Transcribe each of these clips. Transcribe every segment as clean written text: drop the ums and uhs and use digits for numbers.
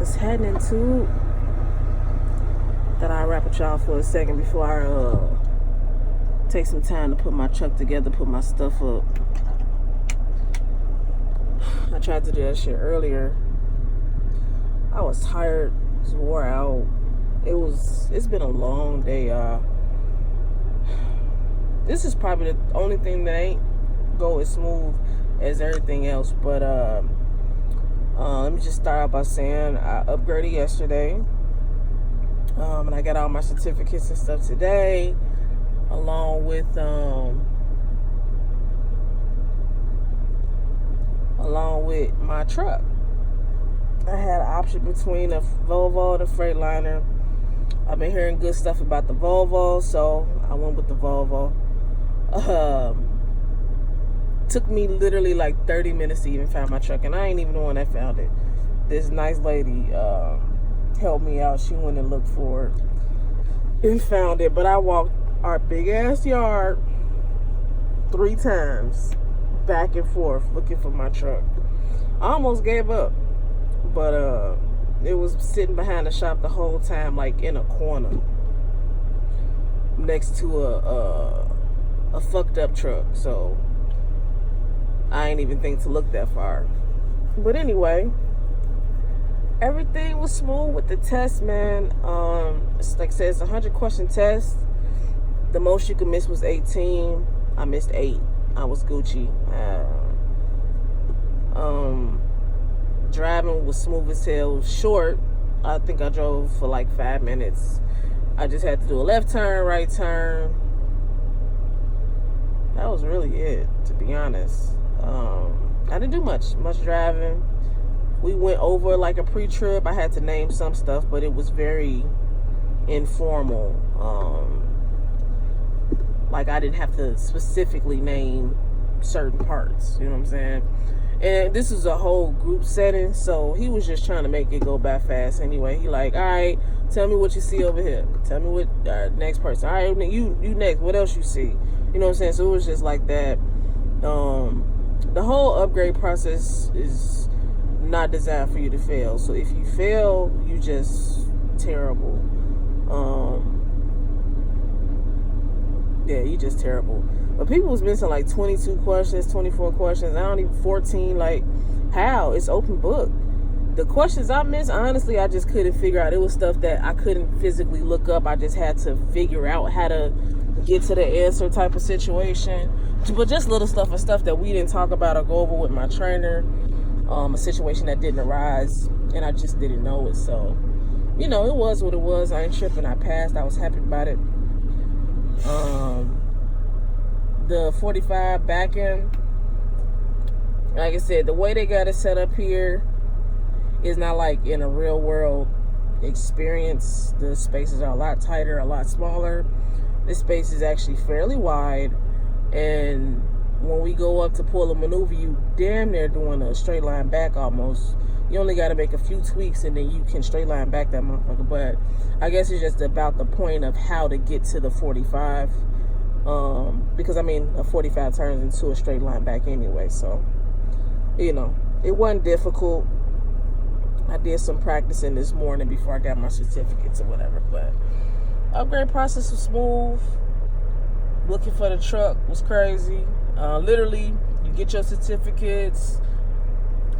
what's happening too. Thought I'd rap with y'all for a second before I take some time to put my truck together, put my stuff up. I tried to do that shit earlier. I was tired, was wore out. It's been a long day, y'all. This is probably the only thing that ain't go as smooth as everything else. But let me just start out by saying I upgraded yesterday. And I got all my certificates and stuff today, along with my truck. I had an option between a Volvo and a Freightliner. I've been hearing good stuff about the Volvo, so I went with the Volvo. Took me literally like 30 minutes to even find my truck, and I ain't even the one that found it. This nice lady helped me out. She went and looked for it and found it, but I walked our big ass yard 3 times back and forth looking for my truck. I almost gave up, but it was sitting behind the shop the whole time, like in a corner next to a fucked up truck, so I ain't even think to look that far. But anyway, everything was smooth with the test, man. It's like I said, it's a 100-question test. The most you could miss was 18. I missed 8. I was Gucci. Driving was smooth as hell. Short. I think I drove for like 5 minutes. I just had to do a left turn, right turn. That was really it, to be honest. I didn't do much driving. We went over like a pre-trip. I had to name some stuff, but it was very informal. Like I didn't have to specifically name certain parts. You know what I'm saying? And this is a whole group setting, so he was just trying to make it go by fast anyway. He like, all right, tell me what you see over here. Tell me what next person. All right, you next. What else you see? You know what I'm saying? So it was just like that. The whole upgrade process is not designed for you to fail. So if you fail, you just terrible. Yeah, you just terrible. But people was missing like 22 questions, 24 questions. I don't even 14. Like, how? It's open book. The questions I missed, honestly, I just couldn't figure out. It was stuff that I couldn't physically look up. I just had to figure out how to get to the answer type of situation. But just little stuff and stuff that we didn't talk about or go over with my trainer. A situation that didn't arise, and I just didn't know it. So, you know, it was what it was. I ain't tripping. I passed. I was happy about it. The 45 back end, like I said, the way they got it set up here is not like in a real world experience. The spaces are a lot tighter, a lot smaller. This space is actually fairly wide, and when we go up to pull a maneuver, you damn near doing a straight line back almost. You only got to make a few tweaks and then you can straight line back that motherfucker. But I guess it's just about the point of how to get to the 45. Because I mean, a 45 turns into a straight line back anyway. So, you know, it wasn't difficult. I did some practicing this morning before I got my certificates or whatever. But upgrade process was smooth. Looking for the truck was crazy. Literally, you get your certificates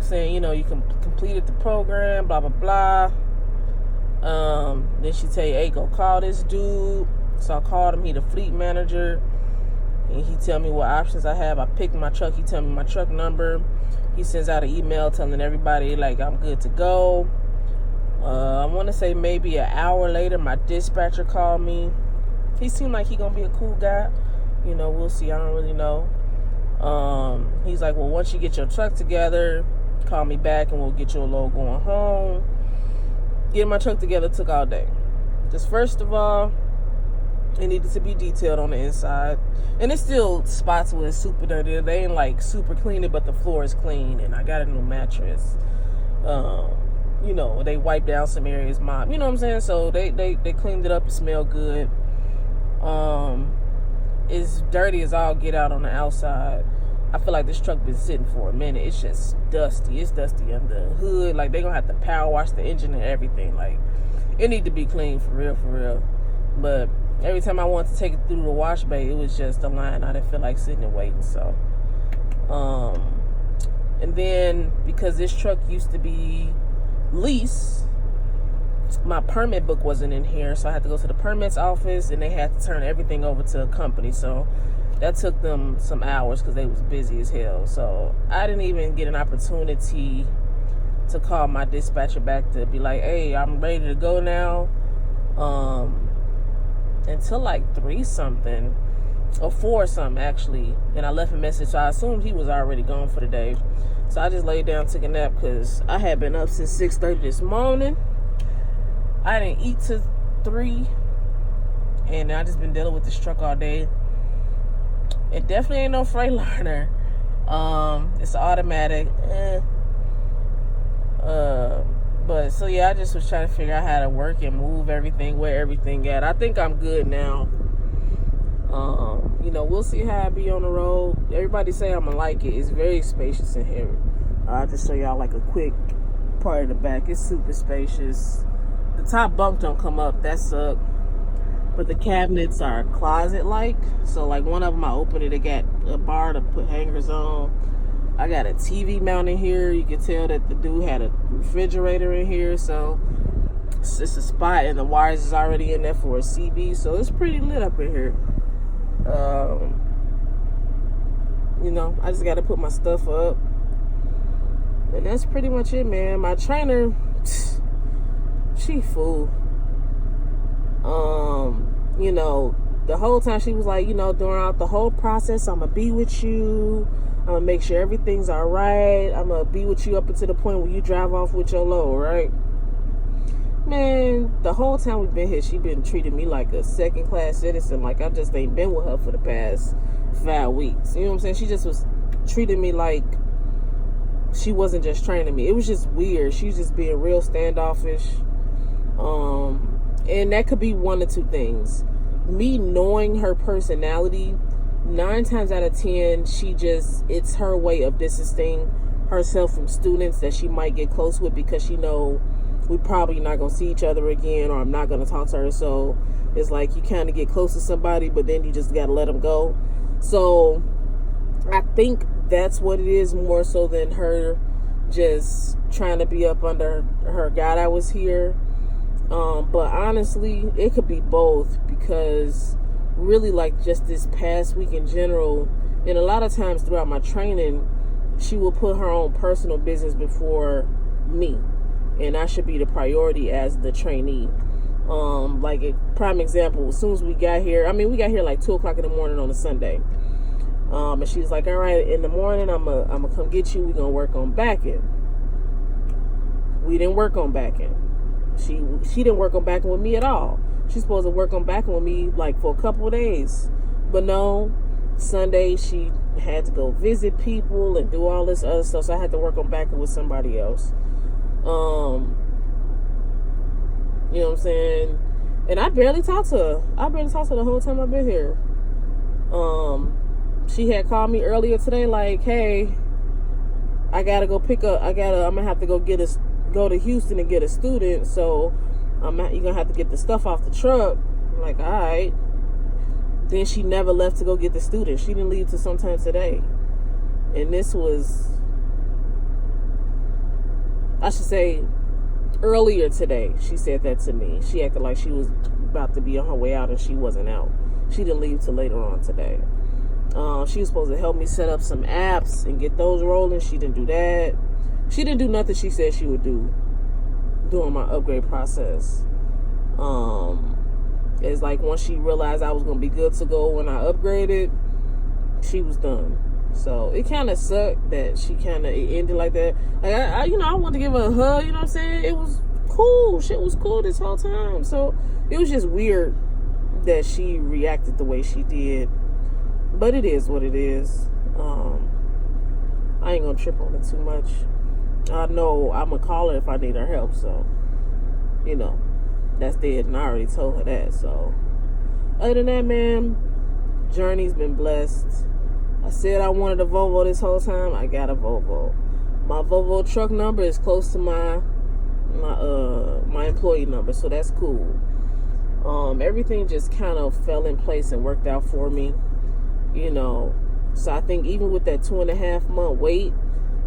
saying, you know, you completed the program, blah, blah, blah. Then she tell you, hey, go call this dude. So I called him. He the fleet manager. And he tell me what options I have. I picked my truck. He tell me my truck number. He sends out an email telling everybody, like, I'm good to go. I want to say maybe an hour later, my dispatcher called me. He seemed like he gonna be a cool guy. You know, we'll see. I don't really know. He's like, well, once you get your truck together, call me back and we'll get you a load going home. Getting my truck together took all day. Just first of all, it needed to be detailed on the inside. And it's still spots where it's super dirty. They ain't like super clean, but the floor is clean. And I got a new mattress. You know, they wiped down some areas, mop. You know what I'm saying? So they cleaned it up. It smelled good. It's dirty as all get out on the outside. I feel like this truck been sitting for a minute. It's just dusty. It's dusty under the hood. Like, they gonna have to power wash the engine and everything. Like, it need to be clean for real. But every time I wanted to take it through the wash bay, it was just a line. I didn't feel like sitting and waiting. So, and then because this truck used to be lease, my permit book wasn't in here, so I had to go to the permits office, and they had to turn everything over to a company. So that took them some hours because they was busy as hell. So I didn't even get an opportunity to call my dispatcher back to be like, hey, I'm ready to go now, until like 3 something or 4 something actually. And I left a message, so I assumed he was already gone for the day. So I just laid down, took a nap, because I had been up since 6:30 this morning. I didn't eat till 3, and I just been dealing with this truck all day. It definitely ain't no Freightliner. It's automatic. But so yeah, I just was trying to figure out how to work and move everything, where everything at. I think I'm good now. You know, we'll see how I be on the road. Everybody say I'm gonna like it. It's very spacious in here. I'll just show y'all like a quick part of the back. It's super spacious. The top bunk don't come up. That sucks. But the cabinets are closet-like. So like one of them I open it, they got a bar to put hangers on. I got a TV mounted here. You can tell that the dude had a refrigerator in here. So it's a spot, and the wires is already in there for a CB. So it's pretty lit up in here. You know, I just got to put my stuff up. And that's pretty much it, man. My trainer, she fool. You know, the whole time she was like, you know, throughout the whole process, I'm going to be with you. I'm going to make sure everything's all right. I'm going to be with you up until the point where you drive off with your load, right? Man, the whole time we've been here, she been treating me like a second-class citizen. Like, I just ain't been with her for the past 5 weeks. You know what I'm saying? She just was treating me like she wasn't just training me. It was just weird. She was just being real standoffish. And that could be one of 2 things. Me knowing her personality, 9 times out of 10, it's her way of distancing herself from students that she might get close with, because she know we probably not going to see each other again, or I'm not going to talk to her. So it's like you kind of get close to somebody, but then you just got to let them go. So I think that's what it is, more so than her just trying to be up under her God I was here. But honestly, it could be both, because really, like, just this past week in general, and a lot of times throughout my training, she will put her own personal business before me, and I should be the priority as the trainee. Like a prime example, as soon as we got here, we got here like 2 o'clock in the morning on a Sunday. And she was like, all right, in the morning, I'm gonna come get you. We're gonna work on backing. We didn't work on backing. She didn't work on backing with me at all. She's supposed to work on backing with me like for a couple of days. But no, Sunday she had to go visit people and do all this other stuff. So I had to work on backing with somebody else. You know what I'm saying? And I barely talked to her. I barely talked to her the whole time I've been here. She had called me earlier today like, hey, I gotta go pick up, I'm gonna have to go to Houston and get a student, so you're gonna have to get the stuff off the truck. I'm like, all right. Then she never left to go get the student. She didn't leave till sometime today. And this was, I should say, earlier today, she said that to me. She acted like she was about to be on her way out, and she wasn't out. She didn't leave till later on today. She was supposed to help me set up some apps and get those rolling. She didn't do that. She didn't do nothing she said she would do during my upgrade process. It's like once she realized I was going to be good to go when I upgraded, she was done. So it kind of sucked that it ended like that. Like I wanted to give her a hug, you know what I'm saying? It was cool. Shit was cool this whole time. So it was just weird that she reacted the way she did. But it is what it is. I ain't gonna trip on it too much. I know I'm gonna call her if I need her help, so that's dead, and I already told her that. So other than that, man, journey's been blessed. I said I wanted a Volvo this whole time. I got a Volvo. My Volvo truck number is close to my employee number, so that's cool. Everything just kind of fell in place and worked out for me, you know. So I think even with that 2.5 month wait,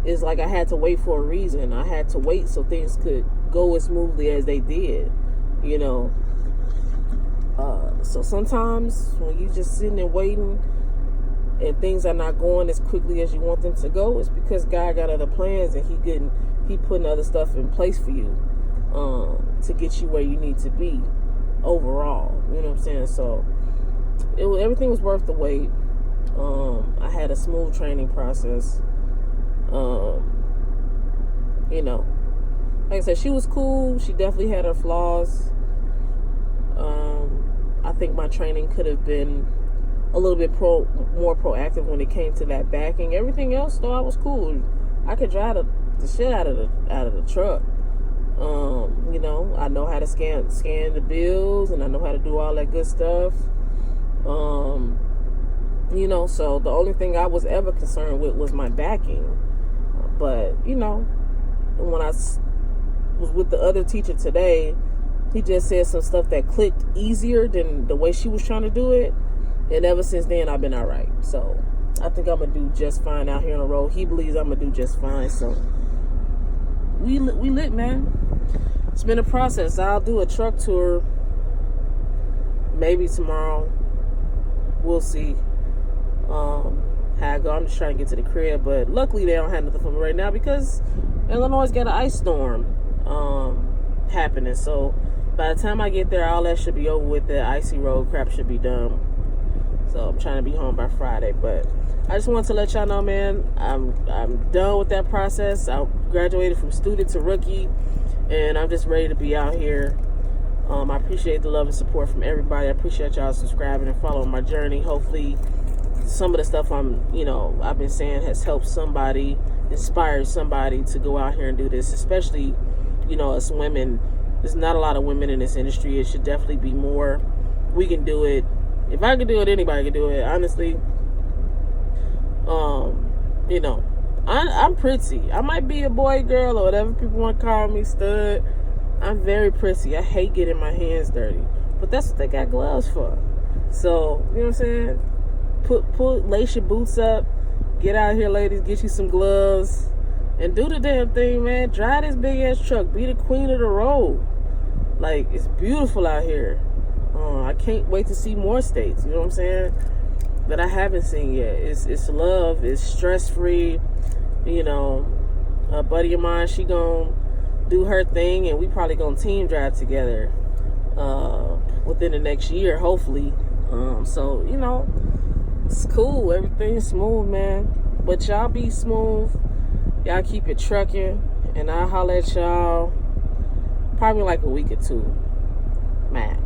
it's like I had to wait for a reason. I had to wait so things could go as smoothly as they did, you know. So sometimes when you just sitting and waiting and things are not going as quickly as you want them to go, it's because God got other plans and he putting other stuff in place for you to get you where you need to be overall. You know what I'm saying? So everything was worth the wait. I had a smooth training process. You know, like I said, she was cool. She definitely had her flaws. I think my training could have been a little bit more proactive when it came to that backing. Everything else, though, I was cool. I could drive the shit out of the truck. You know, I know how to scan the bills, and I know how to do all that good stuff. You know, so the only thing I was ever concerned with was my backing. But, you know, when I was with the other teacher today, he just said some stuff that clicked easier than the way she was trying to do it. And ever since then, I've been all right. So I think I'm going to do just fine out here on the road. He believes I'm going to do just fine. So we lit, man. It's been a process. I'll do a truck tour maybe tomorrow. We'll see how I go. I'm just trying to get to the crib. But luckily, they don't have nothing for me right now because Illinois got an ice storm happening. So by the time I get there, all that should be over with. The icy road crap should be done. So I'm trying to be home by Friday. But I just wanted to let y'all know, man, I'm done with that process. I graduated from student to rookie, and I'm just ready to be out here. I appreciate the love and support from everybody. I appreciate y'all subscribing and following my journey. Hopefully some of the stuff I've been saying has helped somebody, inspired somebody to go out here and do this, especially, you know, us women. There's not a lot of women in this industry. It should definitely be more. We can do it. If I can do it, anybody can do it, honestly. You know, I'm pretty. I might be a boy, girl, or whatever people want to call me, stud. I'm very pretty. I hate getting my hands dirty. But that's what they got gloves for. So, you know what I'm saying? Lace your boots up. Get out here, ladies. Get you some gloves. And do the damn thing, man. Drive this big ass truck. Be the queen of the road. Like, it's beautiful out here. I can't wait to see more states. You know what I'm saying? That I haven't seen yet. It's love. It's stress free. You know, a buddy of mine, she gonna do her thing, and we probably gonna team drive together within the next year, hopefully. So, you know, it's cool. Everything's smooth, man. But y'all be smooth. Y'all keep it trucking, and I'll holler at y'all probably like a week or two, man.